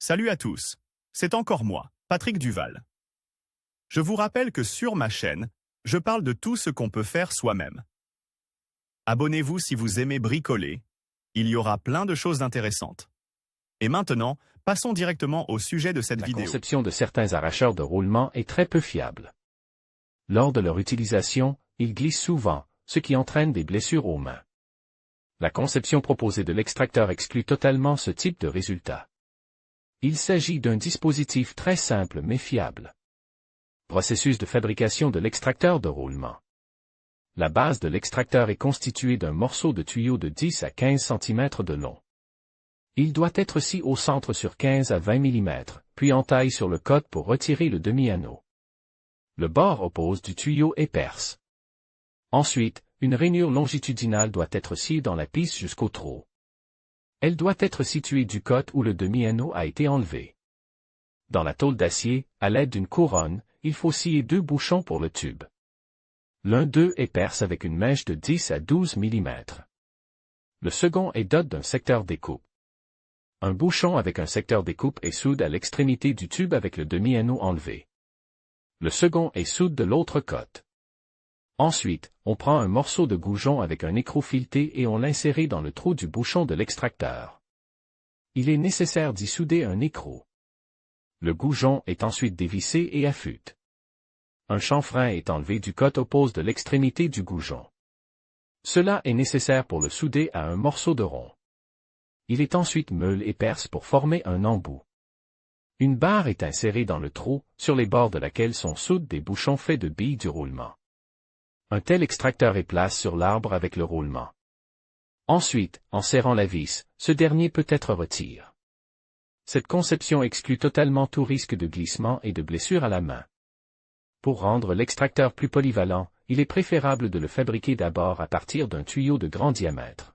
Salut à tous, c'est encore moi, Patrick Duval. Je vous rappelle que sur ma chaîne, je parle de tout ce qu'on peut faire soi-même. Abonnez-vous si vous aimez bricoler, il y aura plein de choses intéressantes. Et maintenant, passons directement au sujet de cette vidéo. La conception de certains arracheurs de roulement est très peu fiable. Lors de leur utilisation, ils glissent souvent, ce qui entraîne des blessures aux mains. La conception proposée de l'extracteur exclut totalement ce type de résultat. Il s'agit d'un dispositif très simple mais fiable. Processus de fabrication de l'extracteur de roulement. La base de l'extracteur est constituée d'un morceau de tuyau de 10 à 15 cm de long. Il doit être scié au centre sur 15 à 20 mm, puis en taille sur le côté pour retirer le demi-anneau. Le bord oppose du tuyau est perce. Ensuite, une rainure longitudinale doit être sciée dans la piste jusqu'au trou. Elle doit être située du côté où le demi-anneau a été enlevé. Dans la tôle d'acier, à l'aide d'une couronne, il faut scier 2 bouchons pour le tube. L'un d'eux est perce avec une mèche de 10 à 12 mm. Le second est doté d'un secteur découpe. Un bouchon avec un secteur découpe est soudé à l'extrémité du tube avec le demi-anneau enlevé. Le second est soudé de l'autre côté. Ensuite, on prend un morceau de goujon avec un écrou fileté et on l'insère dans le trou du bouchon de l'extracteur. Il est nécessaire d'y souder un écrou. Le goujon est ensuite dévissé et affûté. Un chanfrein est enlevé du côté opposé de l'extrémité du goujon. Cela est nécessaire pour le souder à un morceau de rond. Il est ensuite meulé et percé pour former un embout. Une barre est insérée dans le trou, sur les bords de laquelle sont soudés des bouchons faits de billes du roulement. Un tel extracteur est placé sur l'arbre avec le roulement. Ensuite, en serrant la vis, ce dernier peut être retiré. Cette conception exclut totalement tout risque de glissement et de blessure à la main. Pour rendre l'extracteur plus polyvalent, il est préférable de le fabriquer d'abord à partir d'un tuyau de grand diamètre.